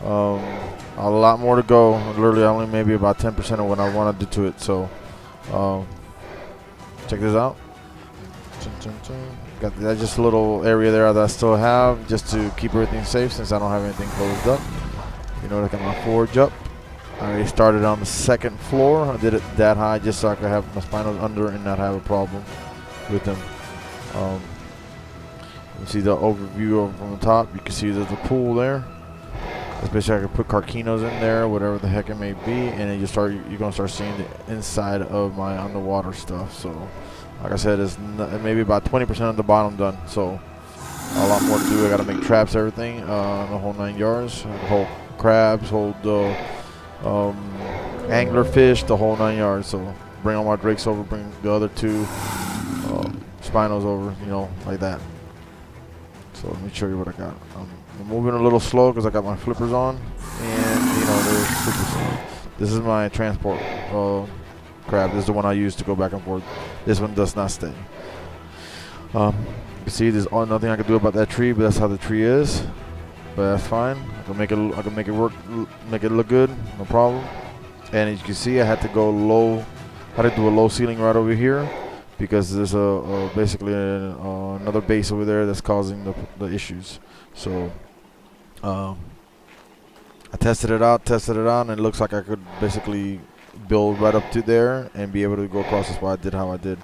A lot more to go. Literally only maybe about 10% of what I want to do to it. So check this out. Got that just a little area there that I still have just to keep everything safe since I don't have anything closed up. You know, I got my forge up. I already started on the second floor. I did it that high just so I could have my spinels under and not have a problem with them. You see the overview from the top. You can see there's a pool there. Especially I could put carcinos in there, whatever the heck it may be, and then you're gonna start seeing the inside of my underwater stuff. So, like I said, it's maybe about 20% of the bottom done. So, a lot more to do. I gotta make traps, everything, the whole 9 yards, hold crabs, hold angler fish, the whole 9 yards. So, bring all my drakes over, bring the other two spinos over, you know, like that. So let me show you what I got. I'm moving a little slow because I got my flippers on, and you know they're super slow. This is my transport crab. This is the one I use to go back and forth. This one does not stay. You can see there's nothing I can do about that tree, but that's how the tree is. But that's fine. I can make it work, make it look good, no problem. And as you can see, I had to go low. I had to do a low ceiling right over here, because there's basically another base over there that's causing the issues. So I tested it out, and it looks like I could basically build right up to there and be able to go across. That's why I did how I did.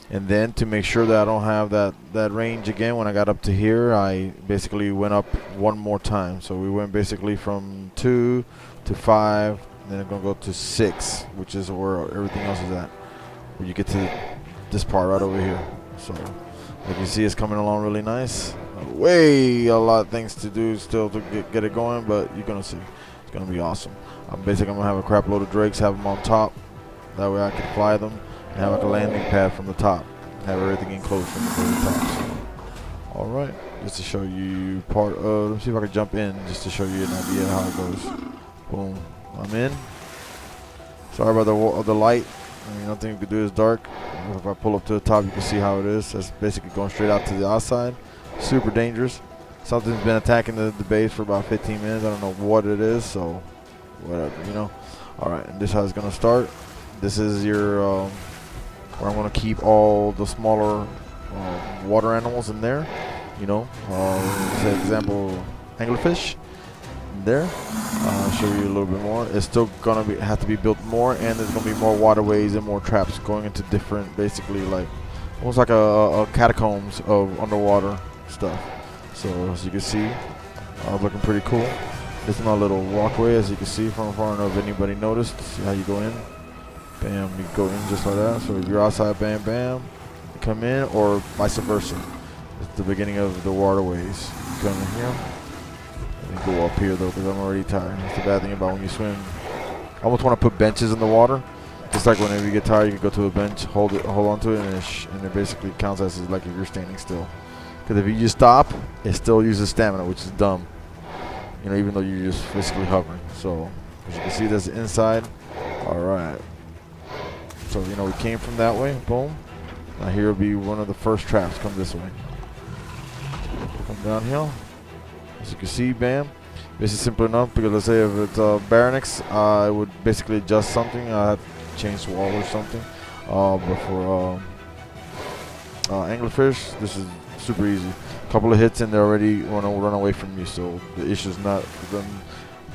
And then to make sure that I don't have that range again, when I got up to here, I basically went up one more time. So we went basically from 2 to 5, and then I'm gonna go to 6, which is where everything else is at. When you get to this part right over here. So like you see, it's coming along really nice. Way a lot of things to do still to get it going, but you're gonna see it's gonna be awesome. I'm gonna have a crap load of drakes, have them on top, that way I can fly them, and have like a landing pad from the top, have everything enclosed from the very top. So, all right, just to show you part of, let's see if I can jump in just to show you an idea of how it goes. Boom, I'm in. Sorry about the light. I mean, nothing you can do is dark. If I pull up to the top, you can see how it is. That's basically going straight out to the outside. Super dangerous. Something's been attacking the base for about 15 minutes. I don't know what it is, so whatever, you know. All right, and this is how it's going to start. This is your where I'm going to keep all the smaller water animals in there. You know, say example, anglerfish. There, I'll show you a little bit more. It's still gonna have to be built more, and there's gonna be more waterways and more traps going into different, basically like almost like a catacombs of underwater stuff. So as you can see, looking pretty cool. This is my little walkway, as you can see from afar. I don't know if anybody noticed. See how you go in? Bam, you go in just like that. So if you're outside, bam, bam, you come in, or vice versa. It's the beginning of the waterways. You come in here. Go up here though, because I'm already tired. That's the bad thing about when you swim. I almost want to put benches in the water. Just like whenever you get tired, you can go to a bench, hold on to it, and it basically counts as like if you're standing still. Because if you just stop, it still uses stamina, which is dumb. You know, even though you're just physically hovering. So as you can see, that's the inside. All right. So you know we came from that way. Boom. Now here will be one of the first traps. Come this way. Come downhill. As you can see, bam. This is simple enough, because let's say if it's Baronix, I would basically adjust something. I have to change the wall or something. But for anglerfish, this is super easy. A couple of hits and they already want to run away from you. So the issue is not for them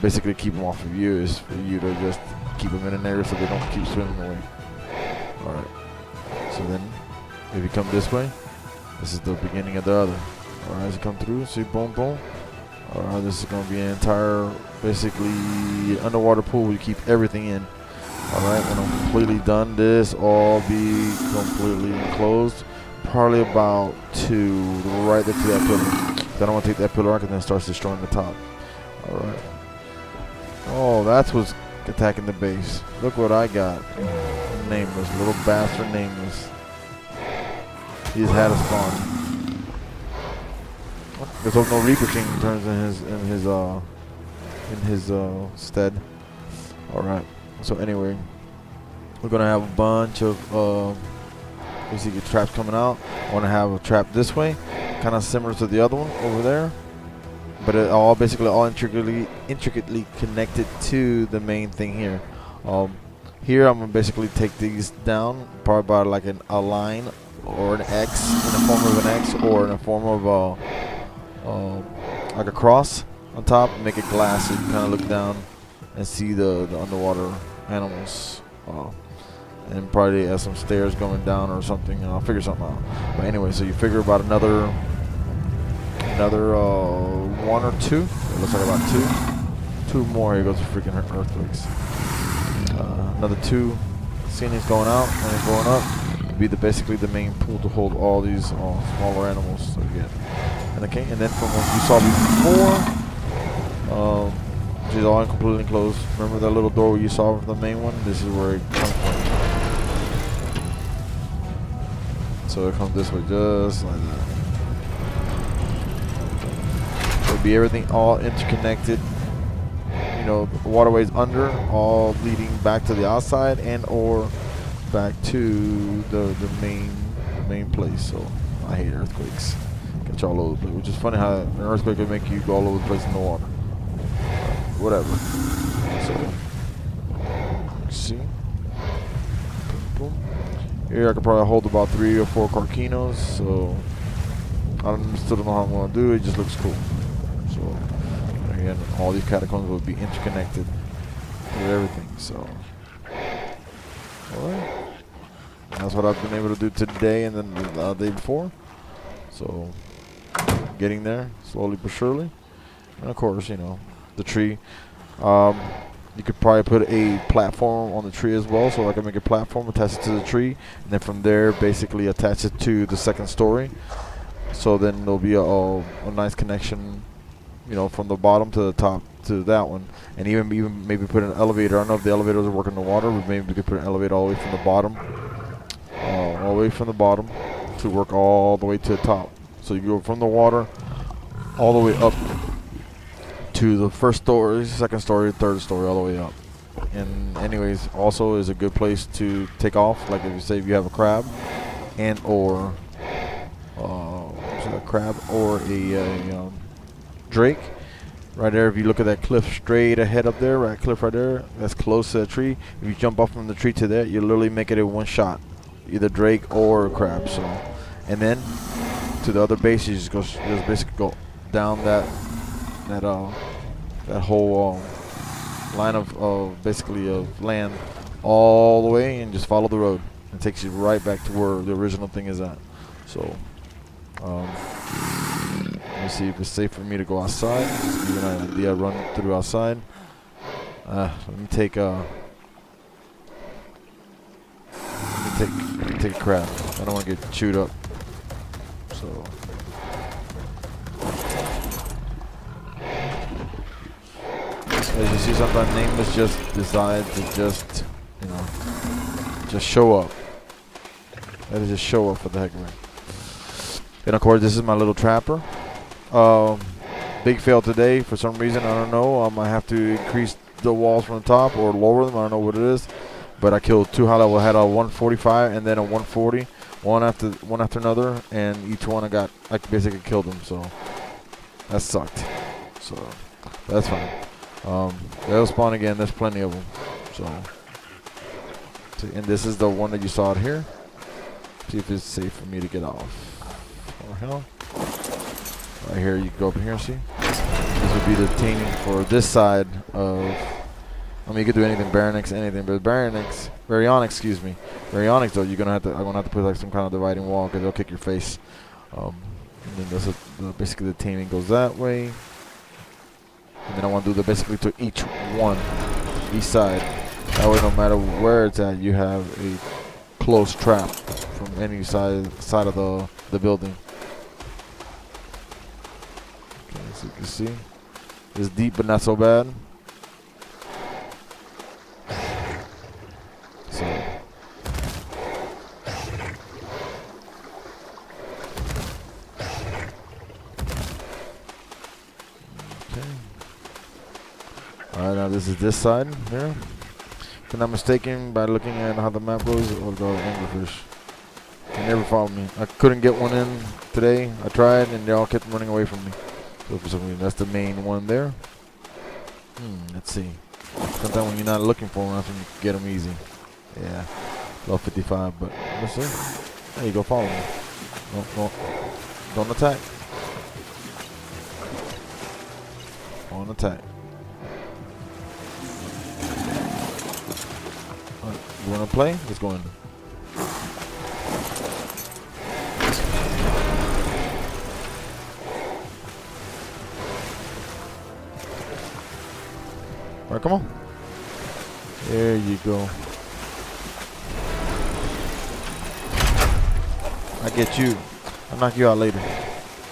basically keep them off of you. Is for you to just keep them in an area so they don't keep swimming away. All right. So then, if you come this way, this is the beginning of the other. All right, as you come through, see, boom, boom. Alright, this is going to be an entire, basically, underwater pool. We keep everything in. Alright, when I'm completely done, this all be completely enclosed. Probably about 2, right there to that pillar. Then I want to take that pillar out, and then it starts destroying the top. Alright. Oh, that's what's attacking the base. Look what I got. Nameless, little bastard nameless. He just had a spawn. Let's hope no Reaper King turns in his stead. All right. So anyway, we're gonna have a bunch of basically traps coming out. I want to have a trap this way, kind of similar to the other one over there. but it all basically all intricately connected to the main thing here. Here I'm gonna basically take these down, probably by like a line or an X, in the form of an X, or in the form of like a cross on top, make it glass so you kind of look down and see the underwater animals. And probably has some stairs going down or something, and I'll figure something out. But anyway, so you figure about another one or two. It looks like about two more. Here goes the freaking earthquakes. Another 2 ceilings going out and going up. It'd be basically the main pool to hold all these smaller animals again. And then from what you saw before, which is all completely enclosed. Remember that little door you saw from the main one? This is where it comes from. So it comes this way, just like that. It'll be everything all interconnected. You know, waterways under, all leading back to the outside and or back to the main place. So I hate earthquakes. Get you all over the place. Which is funny how an earthquake can make you go all over the place in the water. Whatever. So let's see. Boom. Here I could probably hold about 3 or 4 Carquinos, so I still don't know how I'm gonna do it. It just looks cool. So again, all these catacombs will be interconnected with everything. So alright, that's what I've been able to do today and then the day before. So getting there slowly but surely, and of course, you know, the tree. You could probably put a platform on the tree as well, so I can make a platform, attach it to the tree, and then from there basically attach it to the second story. So then there'll be a nice connection, you know, from the bottom to the top to that one, and even maybe put an elevator. I don't know if the elevators are working in the water, but maybe we could put an elevator all the way from the bottom, to work all the way to the top. So you go from the water all the way up to the first story, second story, third story, all the way up. And anyways, also is a good place to take off. Like if you say if you have a crab and or a crab or a drake, right there. If you look at that cliff straight ahead up there, right cliff right there, that's close to the tree. If you jump off from the tree to there, you literally make it in one shot, either drake or crab. So, and then to the other base, you just basically go down that whole line of basically of land all the way and just follow the road. It takes you right back to where the original thing is at. So let me see if it's safe for me to go outside. Just give you an idea. Run through outside. Let me take a crab. I don't want to get chewed up. So. As you see, sometimes nameless just decide to just, you know, just show up. That is just show up for the heck of it. And of course, this is my little trapper. Big fail today for some reason. I don't know. I might have to increase the walls from the top or lower them. I don't know what it is. But I killed 2 high level. I had a 145 and then a 140, one after another, and each one I basically killed them. So that sucked. So that's fine. They'll spawn again. There's plenty of them. So, and this is the one that you saw it here. See if it's safe for me to get off. Or hell, right here. You go up in here. See, this would be the taming for this side of. I mean, you could do anything, Baryonyx, anything, but Baryonyx, excuse me, Baryonyx though, I'm gonna have to put like some kind of dividing wall because they'll kick your face. And then basically the taming goes that way. And then I want to do basically to each side. That way, no matter where it's at, you have a close trap from any side of the building. Okay, so you can see, it's deep but not so bad. So. Okay. Alright, now this is this side here. If I'm not mistaken, by looking at how the map goes, it will go anglerfish. They never followed me. I couldn't get one in today. I tried, and they all kept running away from me. So for some reason, that's the main one there. Let's see. Sometimes when you're not looking for them, that's when you get them easy. Yeah, level 55, but let's see. There you go, follow me. Don't attack. On attack. Right, you wanna play? Let's go in. Alright, come on. There you go. I get you. I'll knock you out later.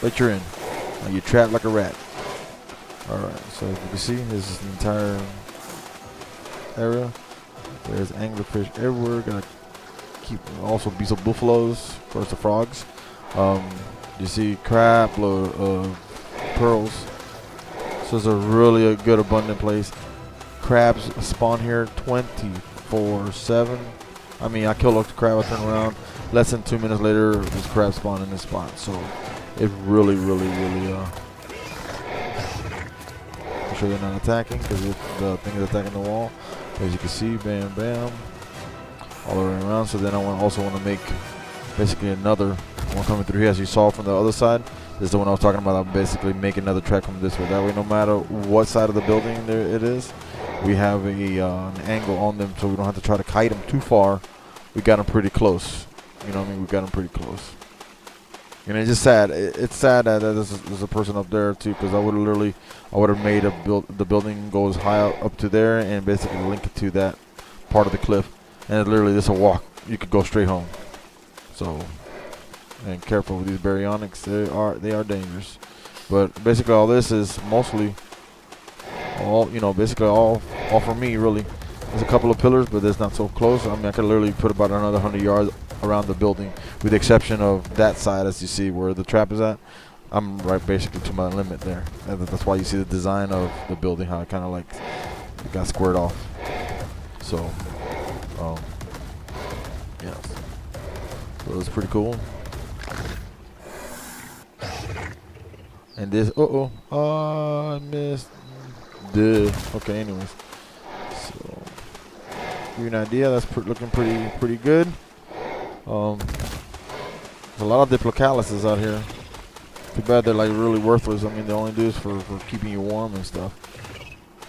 But you're in. Now you're trapped like a rat. Alright, so as you can see, this is the entire area. There's anglerfish everywhere. Gotta keep also beast of buffaloes, of course the frogs. You see crab load of pearls. So it's a really a good abundant place. Crabs spawn here 24/7. I mean, I kill a crab, I turn around. Less than 2 minutes later, this crab spawn in this spot. So it really I'll show you not attacking because the thing is attacking the wall. As you can see, bam, bam, all the way around. So then I also want to make basically another one coming through here, as you saw from the other side. This is the one I was talking about. I'm basically make another track from this way. That way, no matter what side of the building there it is, we have an angle on them, so we don't have to try to kite them too far. We got them pretty close. You know what I mean? We got them pretty close. And it's just sad. It's sad that there's a person up there too, because I would have made the building goes high up to there and basically link it to that part of the cliff, and literally this a walk. You could go straight home. So, and careful with these baryonyx. They are dangerous. But basically all this is mostly all, you know, basically all for me really. There's a couple of pillars, but it's not so close. I mean, I could literally put about another 100 yards around the building, with the exception of that side, as you see where the trap is at. I'm right basically to my limit there. And that's why you see the design of the building, how it kind of like it got squared off. So, yes. So it's pretty cool. And this, I missed. Okay, anyways. So, give you an idea, that's looking pretty good. There's a lot of diplocalises out here. Too bad they're like really worthless. I mean, they only do this for keeping you warm and stuff.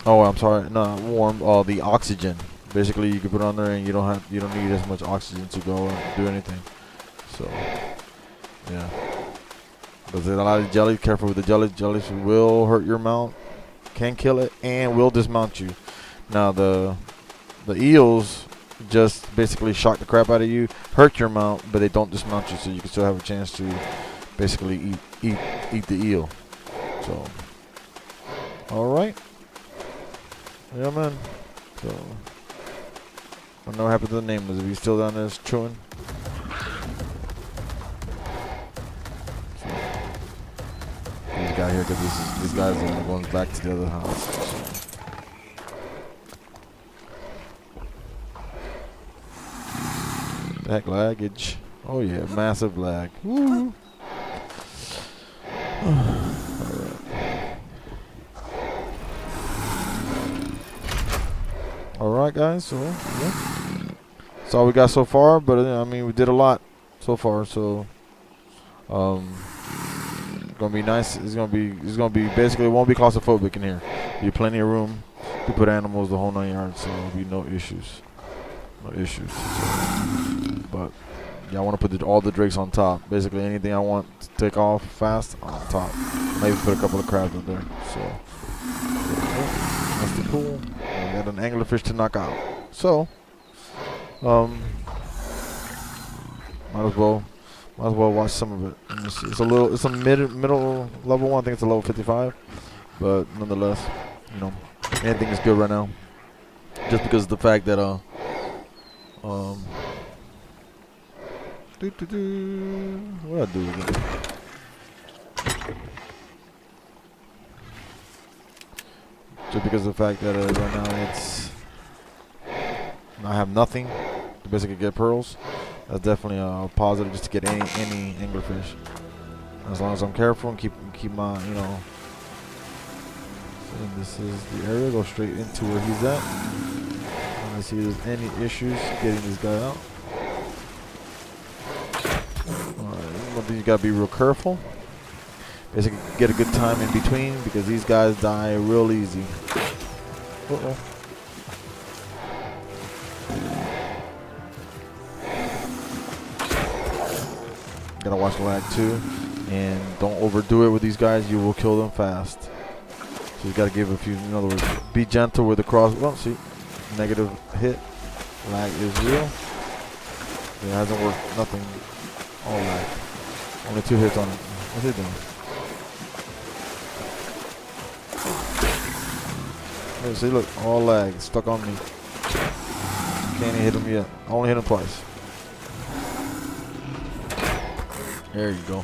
Oh, I'm sorry, not warm. The oxygen. Basically, you can put it on there, and you don't need as much oxygen to go and do anything. So, yeah. But there's a lot of jelly. Careful with the jelly. Jellies will hurt your mount, can kill it, and will dismount you. Now the eels just basically shock the crap out of you, hurt your mount, but they don't dismount you, so you can still have a chance to basically eat the eel. So, all right, yeah, man. So, I don't know what happened to the nameless. If he's still down there chewing. So, this guy here, because these guys are going back to the other house. So. Heck, laggage. Oh yeah, massive lag. Woo. Alright guys, so yeah. That's all we got so far, but I mean we did a lot so far, so it's gonna be nice. It's gonna be basically, it won't be claustrophobic in here. Be plenty of room to put animals the whole 9 yards, so there'll be no issues. No issues. But yeah, I want to put all the drakes on top. Basically anything I want to take off fast on top. Maybe put a couple of crabs up there. So that's the pool. We got an anglerfish to knock out. So might as well watch some of it. It's a middle level one. I think it's a level 55, but nonetheless, you know, anything is good right now. Just because of the fact that what I do again? Just because of the fact that right now I have nothing to basically get pearls. That's definitely a positive, just to get any anglerfish. As long as I'm careful and keep my, you know, And this is the area. Go straight into where he's at. I see there's any issues getting this guy out. Alright, one thing you gotta be real careful. Basically, get a good time in between because these guys die real easy. Uh-oh. Gotta watch the lag too, and don't overdo it with these guys. You will kill them fast. So you gotta give a few. In other words, be gentle with the cross. Well, see, negative hit. Lag is real. It hasn't worked. Nothing. All lag. Only 2 hits on it. What's it doing? Hey, see, look, all lag. It's stuck on me. Can't even hit him yet. I only hit him twice. There you go.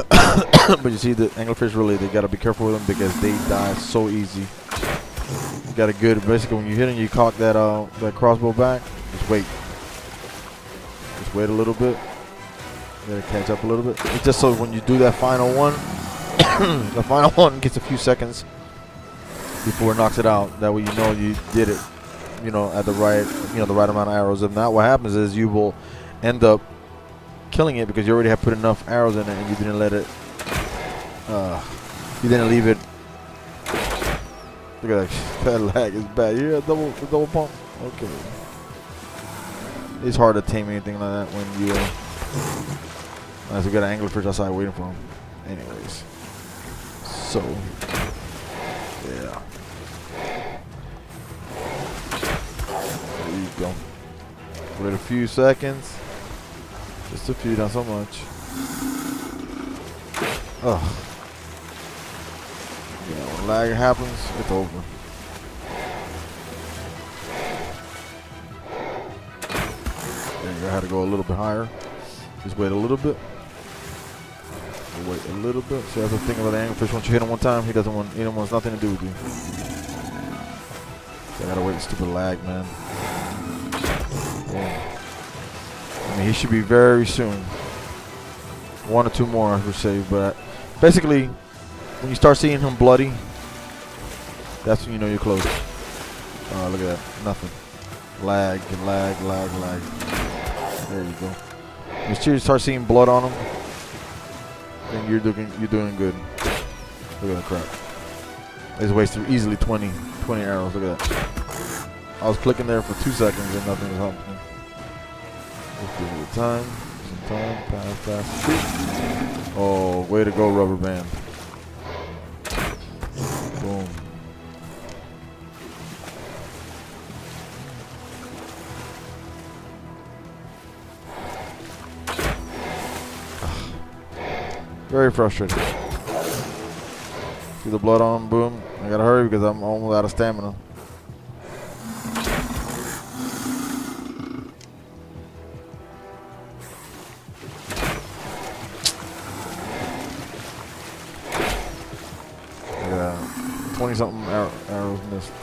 But you see, the anglerfish really, they gotta be careful with them because they die so easy. You got a good, basically when you hit him, you cock that that crossbow back. Just wait. Just wait a little bit. You gotta catch up a little bit. It's just so when you do that final one, the final one gets a few seconds before it knocks it out. That way you know you did it, you know, at the right, you know, the right amount of arrows. If not, what happens is you will end up killing it because you already have put enough arrows in it and you didn't let it, you didn't leave it. Look at that, that lag is bad. Yeah, double pump. Okay. It's hard to tame anything like that when you, unless we got an anglerfish outside waiting for him. Anyways. So, yeah. There you go. Wait a few seconds. Just a few, not so much. Oh. Yeah, when lag happens, it's over. There you go, I had to go a little bit higher. Just wait a little bit. Wait a little bit. See, that's the thing about the anglerfish. Once you hit him one time, he doesn't want, he wants nothing to do with you. So I gotta wait the stupid lag, man. Yeah. I mean, he should be very soon. 1 or 2 more, I would say. But basically, when you start seeing him bloody, that's when you know you're close. Look at that. Nothing. Lag, lag, lag, lag. There you go. When you start seeing blood on him, then you're doing good. Look at that crap. He's wasted easily 20 arrows. Look at that. I was clicking there for 2 seconds and nothing was happening. Let's give it time. Some time. Pass, fast, shoot. Oh, way to go, rubber band. Boom. Very frustrating. See the blood on him? Boom. I gotta hurry because I'm almost out of stamina. Look at that. 20-something arrows missed.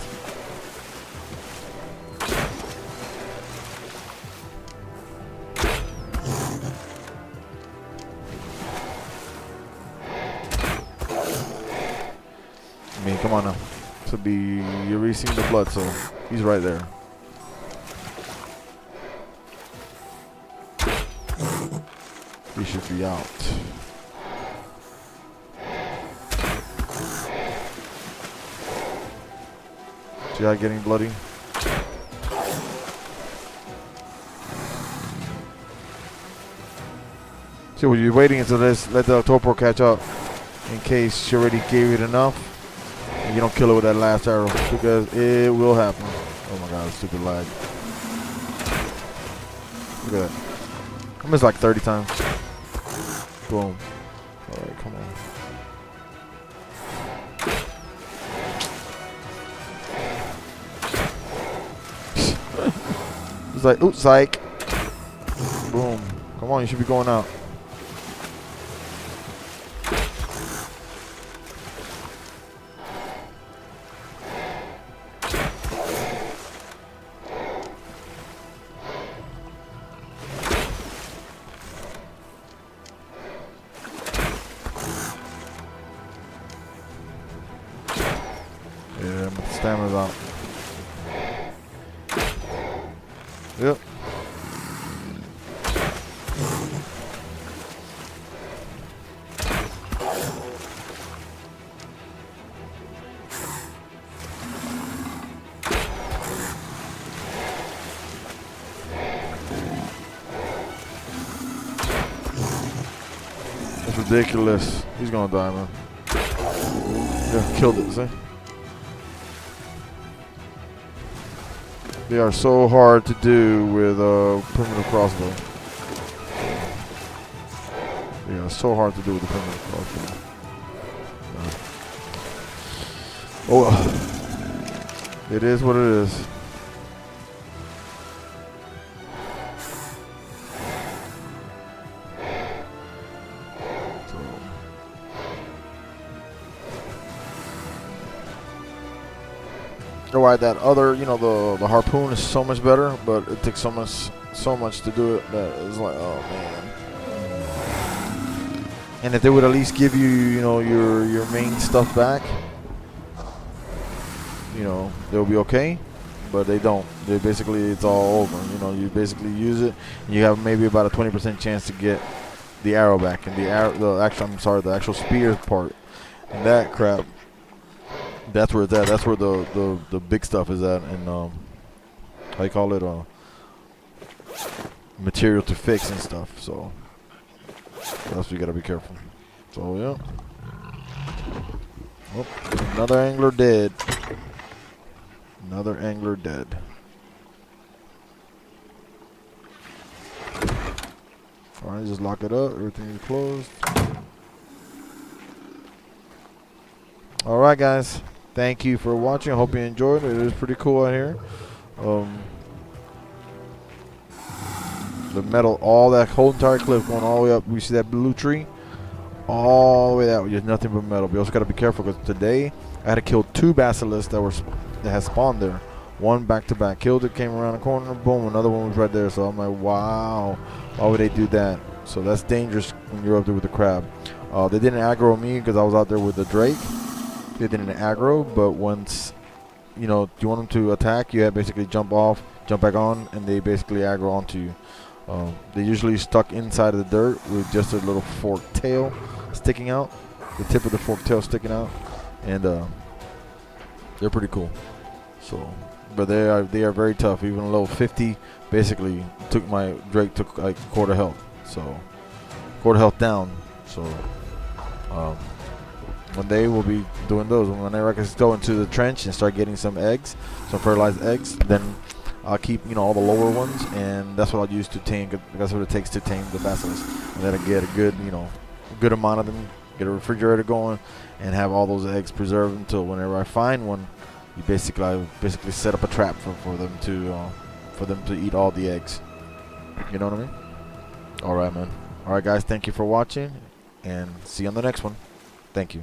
I mean, come on now. To be, you're already seeing the blood, so he's right there. He should be out. See how getting bloody? See, when you're waiting until this, let the torpor catch up in case she already gave it enough. You don't kill it with that last arrow because it will happen. Oh my god, stupid lag. Look at that. I missed like 30 times. Boom. Alright, come on. It's like, oops, psych. Boom. Come on, you should be going out. Stamina's out. Yep. It's ridiculous. He's gonna die, man. Yeah, killed it, see? They are so hard to do with a primitive crossbow. Yeah, so hard to do with a primitive crossbow. Oh, it is what it is. Why that other, you know, the harpoon is so much better, but it takes so much to do it that it's like, oh man. And if they would at least give you, you know, your main stuff back, you know, they'll be okay. But they don't. They basically, it's all over. You know, you basically use it, and you have maybe about a 20% chance to get the arrow back, and the actual spear part, and that crap. That's where it's at. That's where the big stuff is at, and how you call it, material to fix and stuff. So that's what you gotta be careful. So yeah. Oh, another angler dead. Another angler dead. All right, just lock it up. Everything is closed. All right, guys. Thank you for watching. I hope you enjoyed it. It is pretty cool out here. The metal, all that whole entire cliff going all the way up. We see that blue tree? All the way that way. There's nothing but metal. But you also got to be careful because today I had to kill 2 basilisks that had spawned there. One back to back. Killed it, came around the corner, boom, another one was right there. So I'm like, wow, why would they do that? So that's dangerous when you're up there with the crab. They didn't aggro me because I was out there with the drake. They didn't aggro, but once, you know, you want them to attack, you have basically jump off, jump back on, and they basically aggro onto you. They're usually stuck inside of the dirt with just a little forked tail sticking out, the tip of the forked tail sticking out, and they're pretty cool. So, but they are very tough. Even a level 50, basically took my drake took like quarter health, so quarter health down. So. One day we'll be doing those. When I can go into the trench and start getting some eggs, some fertilized eggs, then I'll keep, you know, all the lower ones, and that's what I'll use to tame. That's what it takes to tame the basilisk. And then I get a good, you know, a good amount of them. Get a refrigerator going, and have all those eggs preserved until whenever I find one, I basically set up a trap for them to eat all the eggs. You know what I mean? All right, man. All right, guys. Thank you for watching, and see you on the next one. Thank you.